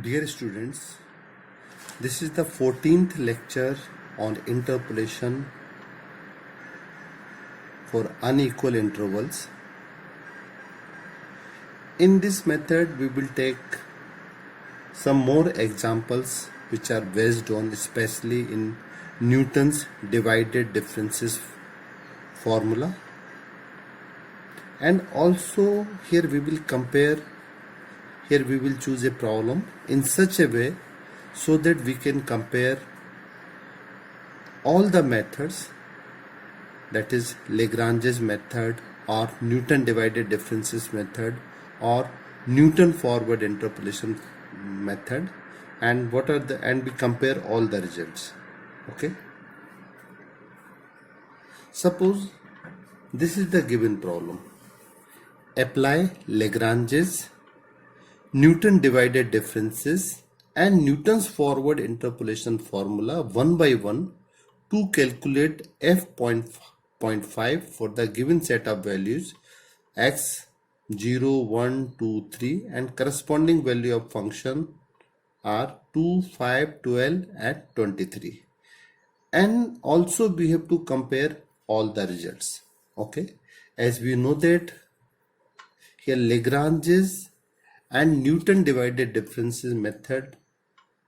Dear students, this is the 14th lecture on interpolation for unequal intervals. In this method, we will take some more examples which are based on especially in Newton's divided differences formula, and also here we will compare. Here we will choose a problem in such a way so that we can compare all the methods, that is Lagrange's method or Newton divided differences method or Newton forward interpolation method, and we compare all the results. Okay, suppose this is the given problem. Apply Lagrange's Newton divided differences and Newton's forward interpolation formula one by one to calculate f.5 for the given set of values x 0, 1, 2, 3 and corresponding value of function are 2, 5, 12 and 23. And also we have to compare all the results. Okay, as we know that here Lagrange's and Newton divided differences method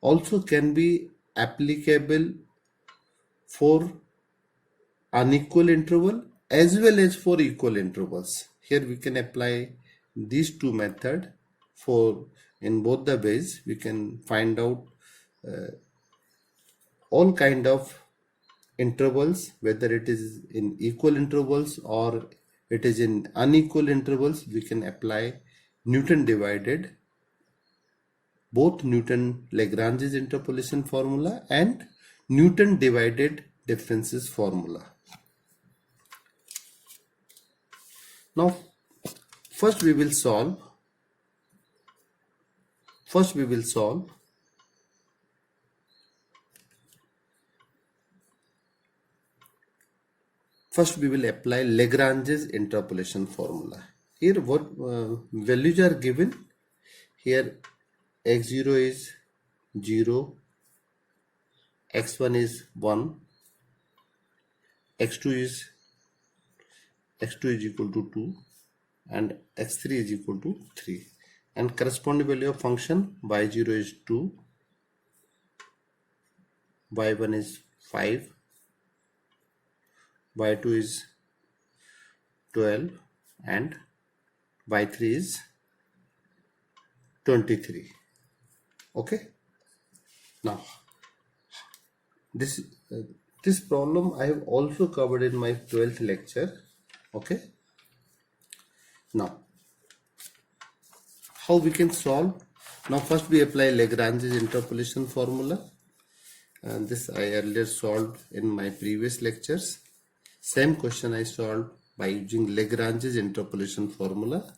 also can be applicable for unequal interval as well as for equal intervals. Here we can apply these two methods. For in both the ways we can find out all kind of intervals, whether it is in equal intervals or it is in unequal intervals. We can apply Newton divided, both Newton Lagrange's interpolation formula and Newton divided differences formula. Now first we will solve First we will apply Lagrange's interpolation formula. Here what values are given? Here x0 is 0, x1 is 1, x2 is equal to 2 and x3 is equal to 3, and corresponding value of function y0 is 2, y1 is 5, y2 is 12 and y3 is 23. Okay, now this problem I have also covered in my 12th lecture. Okay, now how we can solve? Now first we apply Lagrange's interpolation formula, and this I earlier solved in my previous lectures. Same question I solved by using Lagrange's interpolation formula.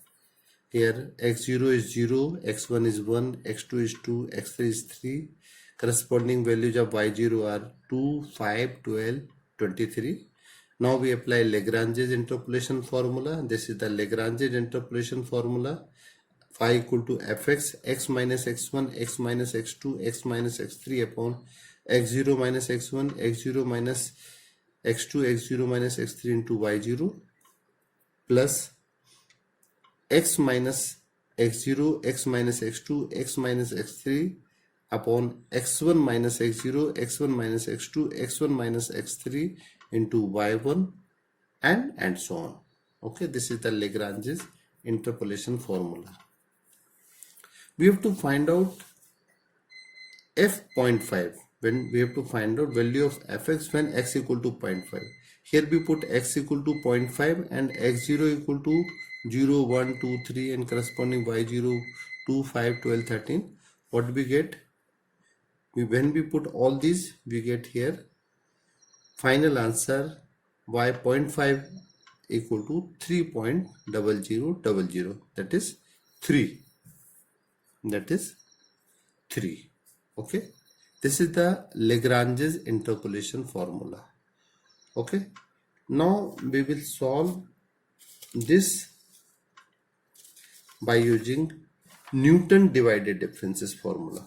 Here x0 is 0, x1 is 1, x2 is 2, x3 is 3. Corresponding values of y0 are 2, 5, 12, 23. Now we apply Lagrange's interpolation formula. This is the Lagrange's interpolation formula. Phi equal to fx, x minus x1, x minus x2, x minus x3 upon x0 minus x1, x0 minus x2, x0 minus x3 into y0 plus x minus x0, x minus x2, x minus x3 upon x1 minus x0, x1 minus x2, x1 minus x3 into y1 and so on. Okay, this is the Lagrange's interpolation formula. We have to find out f.5 when we have to find out value of fx when x equal to 0.5. Here we put x equal to 0.5 and x0 equal to 0, 1, 2, 3 and corresponding y0 2, 5, 12, 13. What we get? When we put all these, we get here final answer y 0.5 equal to 3.0000, that is 3. That is 3. Okay, this is the Lagrange's interpolation formula. Okay, now we will solve this by using Newton divided differences formula.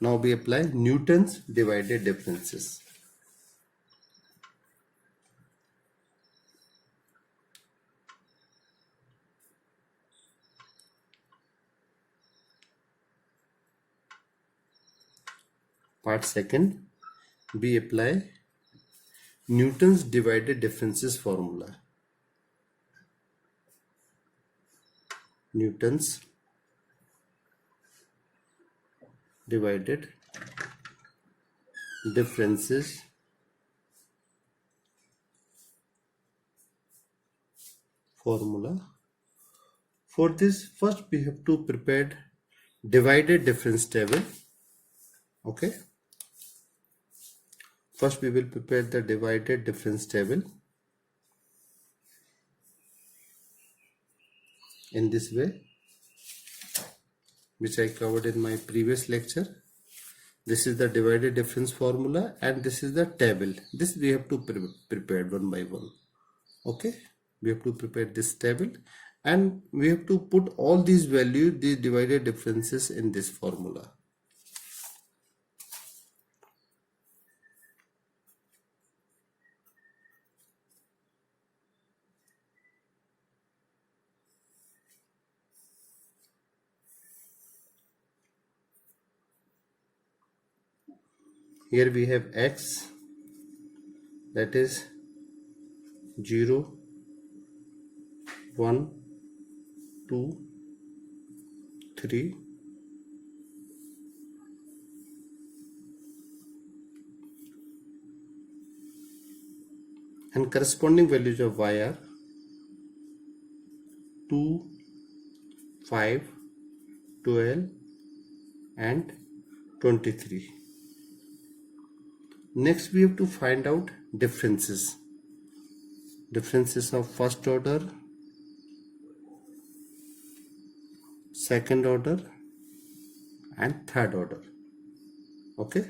Now we apply Newton's divided differences. Part second, we apply Newton's divided differences formula. Newton's divided differences formula. For this, first we have to prepare divided difference table. Okay. First we will prepare the divided difference table in this way, which I covered in my previous lecture. This is the divided difference formula and this is the table. This we have to prepare one by one. Okay, we have to prepare this table and we have to put all these values, these divided differences in this formula. Here we have x, that is 0, 1, 2, 3, and corresponding values of y are 2, 5, 12 and 23. Next we have to find out differences of first order, second order and third order. Okay,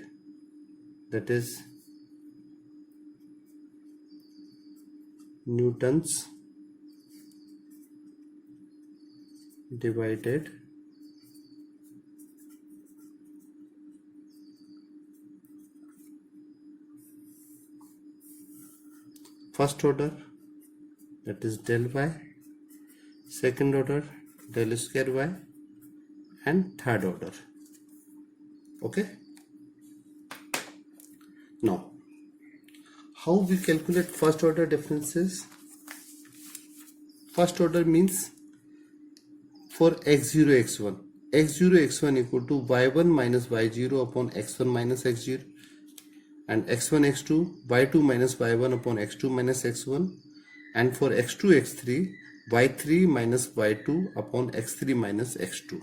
that is Newton's divided first order, that is del y, second order del square y and third order. Okay, now how we calculate first order differences? First order means for x0 x1 equal to y1 minus y0 upon x1 minus x0 and x1 x2 y2 minus y1 upon x2 minus x1, and for x2 x3 y3 minus y2 upon x3 minus x2.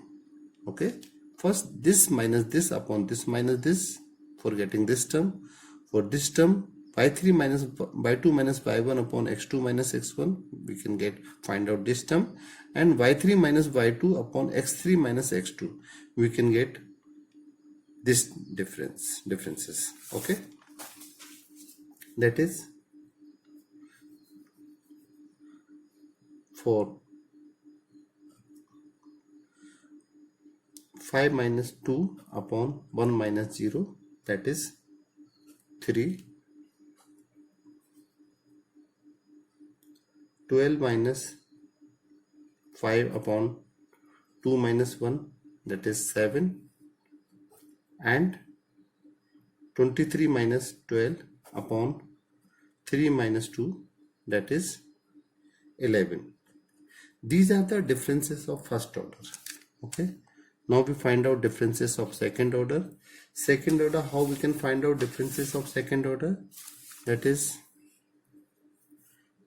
Okay, first this minus this upon this minus this for getting this term. For this term y3 minus y2 minus y1 upon x2 minus x1, we can find out this term, and y3 minus y2 upon x3 minus x2, we can get this differences. Okay, that is for 5 minus 2 upon 1 minus 0, that is 3. 12 minus 5 upon 2 minus 1, that is 7, and 23 minus 12 upon 3 minus 2, that is 11. These are the differences of first order. Okay, now we find out differences of second order. Second order, how we can find out differences of second order? That is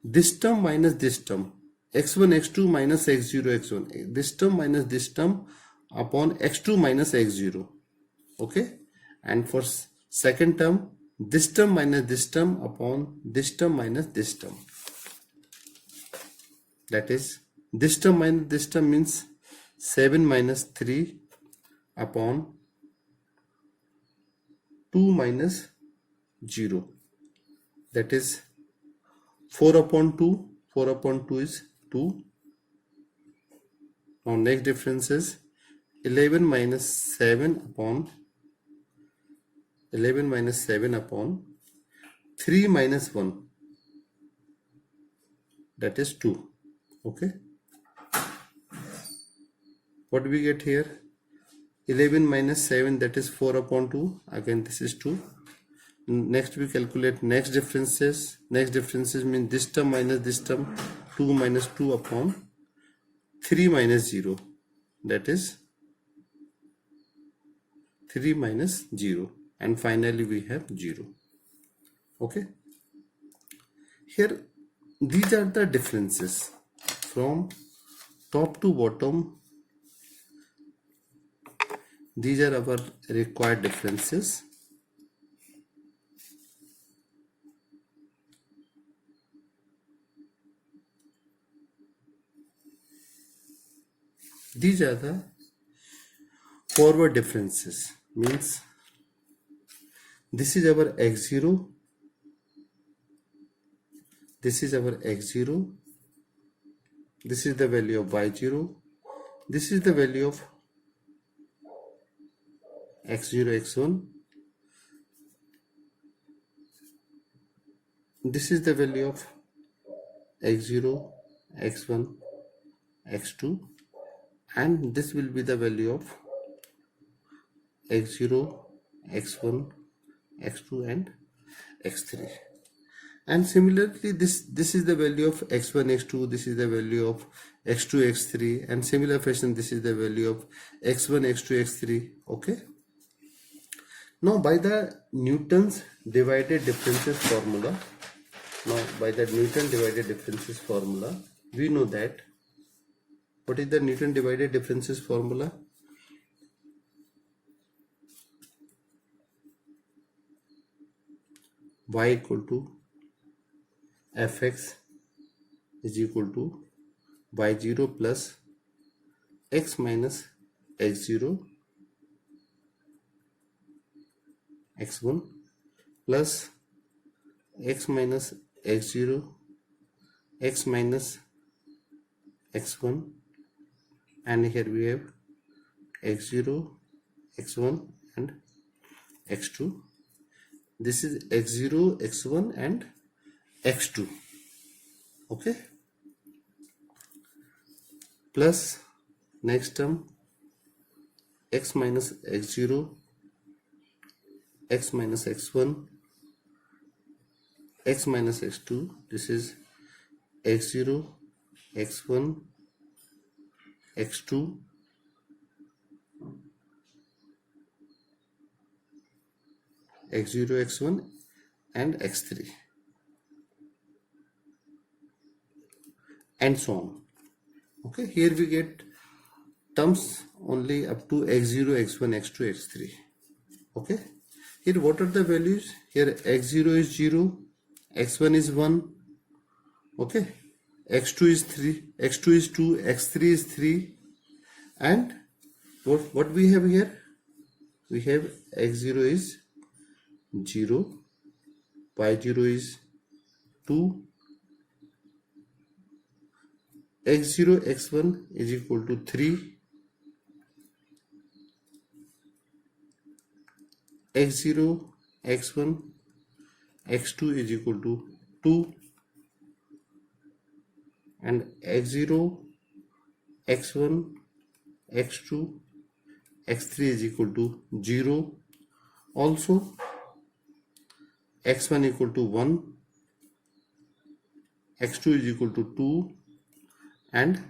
this term minus this term, x1 x2 minus x0 x1, this term minus this term upon x2 minus x0. Okay, and for second term, this term minus this term upon this term minus this term, that is this term minus this term means 7 minus 3 upon 2 minus 0, that is 4 upon 2 is 2, Now next difference is 11 minus 7 upon 3 minus 1, that is 2. Okay, what do we get here? 11 minus 7, that is 4 upon 2. Again this is 2. Next we calculate next differences. Next differences mean this term minus this term. 2 minus 2 upon 3 minus 0, that is 3 minus 0, and finally we have 0. Okay, here these are the differences from top to bottom. These are our required differences. These are the forward differences, means this is our x0, this is our x0, this is the value of y0, this is the value of x0, x1, this is the value of x0, x1, x2, and this will be the value of x0, x1, x2 and x3. And similarly this is the value of x1, x2, this is the value of x2, x3, and similar fashion this is the value of x1, x2, x3. Okay, now by the Newton's divided differences formula, we know that what is the Newton divided differences formula? Y equal to fx is equal to y0 plus x minus x0 x1 plus x minus x0 x minus x1, and here we have x0, x1 and x2. This is x0, x1 and x2. Okay, plus next term x minus x0, x minus x1, x minus x2. This is x0, x1, x2, x0, x1 and x3, and so on. Okay, here we get terms only up to x0, x1, x2, x3. Okay, here what are the values? Here x0 is 0, x1 is 1, okay, x2 is 3, x2 is 2, x3 is 3, and what we have here? We have x0 is 0, y0 is 2, x0, x1 is equal to 3, x0, x1, x2 is equal to 2, and x0, x1, x2, x3 is equal to 0. Also x1 equal to 1, x2 is equal to 2, and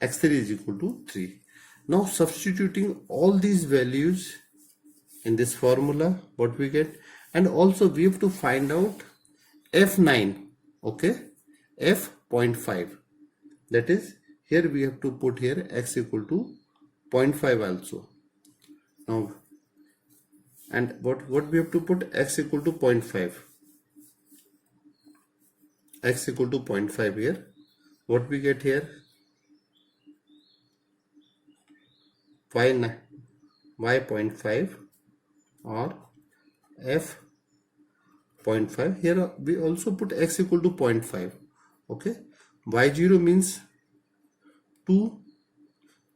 x3 is equal to 3. Now substituting all these values in this formula, what we get? And also we have to find out f9. Okay, f.5, that is here we have to put here x equal to 0.5 also. Now, and what we have to put? X equal to 0.5, x equal to 0.5. Here what we get here? y.5 or f.5. Here we also put x equal to 0.5. Okay, y0 means 2,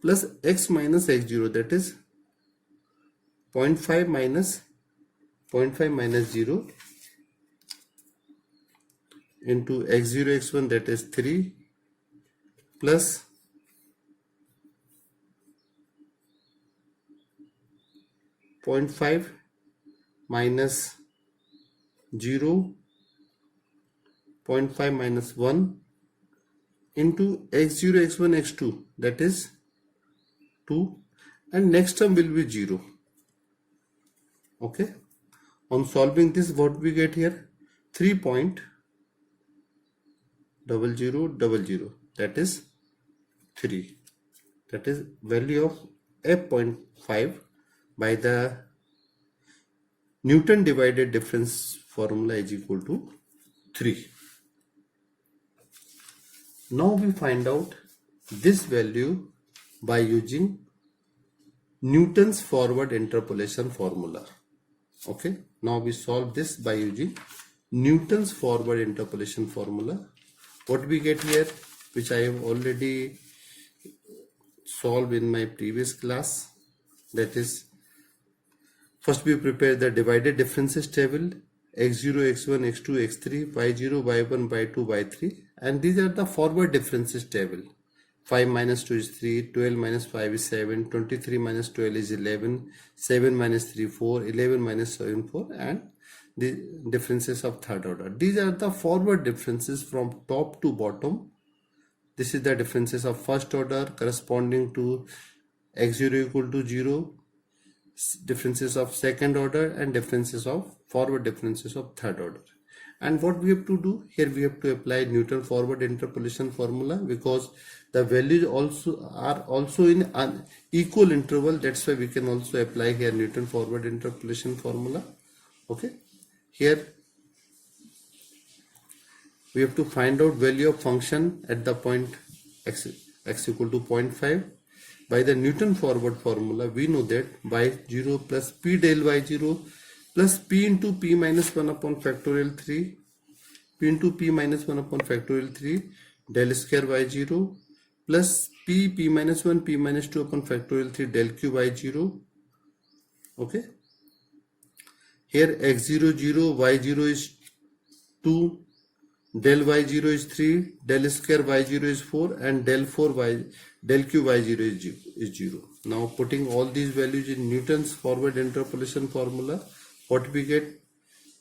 plus x minus x0, that is 0.5 minus 0 into x0 x1, that is 3, plus 0.5 minus 0, 0.5 minus 1 into x0 x1 x2, that is 2, and next term will be 0. Okay, on solving this, what we get here? 3.0000, that is 3, that is value of f.5 by the Newton divided difference formula is equal to 3. Now we find out this value by using Newton's forward interpolation formula. Okay, now we solve this by using Newton's forward interpolation formula. What we get here, which I have already solved in my previous class, that is, first we prepare the divided differences table, x0, x1, x2, x3, y0, y1, y2, y3, and these are the forward differences table. 5 minus 2 is 3, 12 minus 5 is 7, 23 minus 12 is 11, 7 minus 3 4, 11 minus 7 4, and the differences of third order. These are the forward differences from top to bottom. This is the differences of first order corresponding to x0 equal to 0, differences of second order, and differences of forward differences of third order. And what we have to do here, we have to apply Newton forward interpolation formula, because the values are also in an equal interval. That's why we can also apply here Newton forward interpolation formula. Okay, here we have to find out value of function at the point x equal to 0.5. By the Newton forward formula, we know that y0 plus p del y0 plus p into p minus 1 upon factorial 3, p into p minus 1 upon factorial 3 del square y0 plus p minus 1 p minus 2 upon factorial 3 del q y0. Okay, here x0 0, y0 is 2, del y0 is 3, del square y0 is 4, and del q y0 is 0. Now putting all these values in Newton's forward interpolation formula, what we get?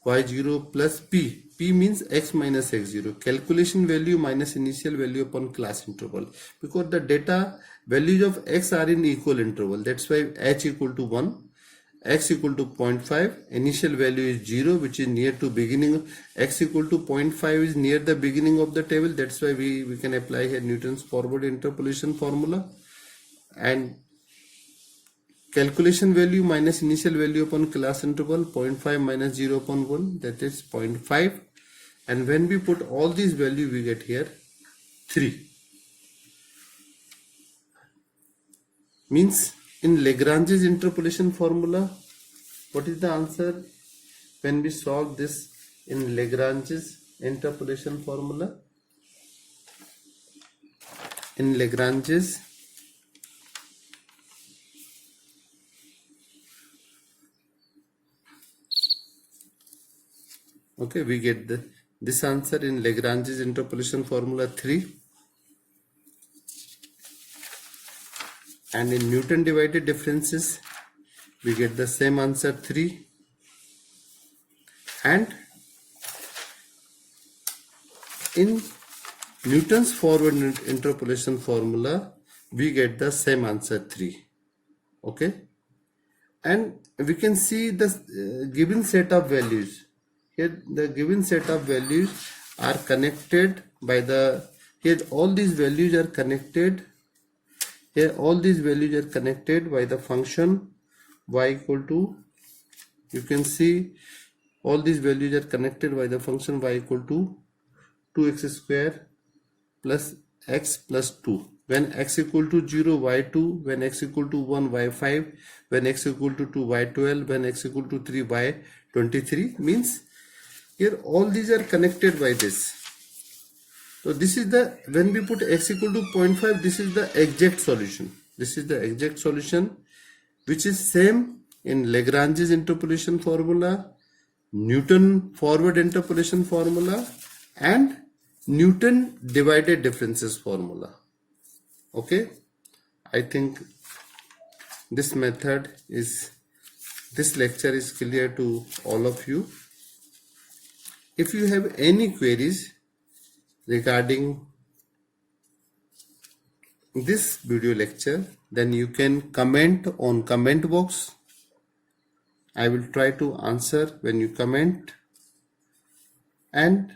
y0 plus p means x minus x0, calculation value minus initial value upon class interval, because the data values of x are in equal interval. That's why h equal to 1, x equal to 0.5, initial value is 0, which is near to beginning. X equal to 0.5 is near the beginning of the table. That's why we can apply here Newton's forward interpolation formula. And calculation value minus initial value upon class interval, 0.5 minus 0 upon 1, that is 0.5. And when we put all these values, we get here 3. Means in Lagrange's interpolation formula, what is the answer when we solve this in Lagrange's interpolation formula? In Lagrange's we get this answer in Lagrange's interpolation formula 3, and in Newton divided differences we get the same answer 3, and in Newton's forward interpolation formula we get the same answer 3. Okay, and we can see the given set of values. Here the given set of values are connected by the, here all these values are connected, here all these values are connected by the function y equal to, you can see all these values are connected by the function y equal to 2x square plus x plus 2. When x equal to 0, y2, when x equal to 1, y5, when x equal to 2, y12, when x equal to 3, y23, means here all these are connected by this. So this is the, when we put x equal to 0.5, this is the exact solution. This is the exact solution, which is same in Lagrange's interpolation formula, Newton forward interpolation formula, and Newton divided differences formula. Okay, I think this lecture is clear to all of you. If you have any queries regarding this video lecture, then you can comment on comment box. I will try to answer when you comment. And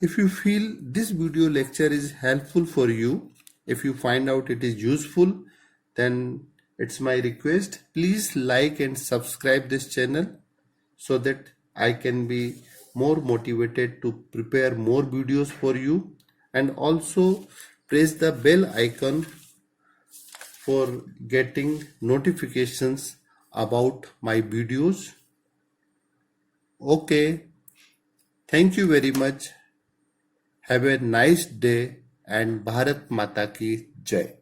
if you feel this video lecture is helpful for you, if you find out it is useful, then it's my request, please like and subscribe this channel so that I can be more motivated to prepare more videos for you, and also press the bell icon for getting notifications about my videos. Okay, thank you very much. Have a nice day and Bharat Mata ki Jai.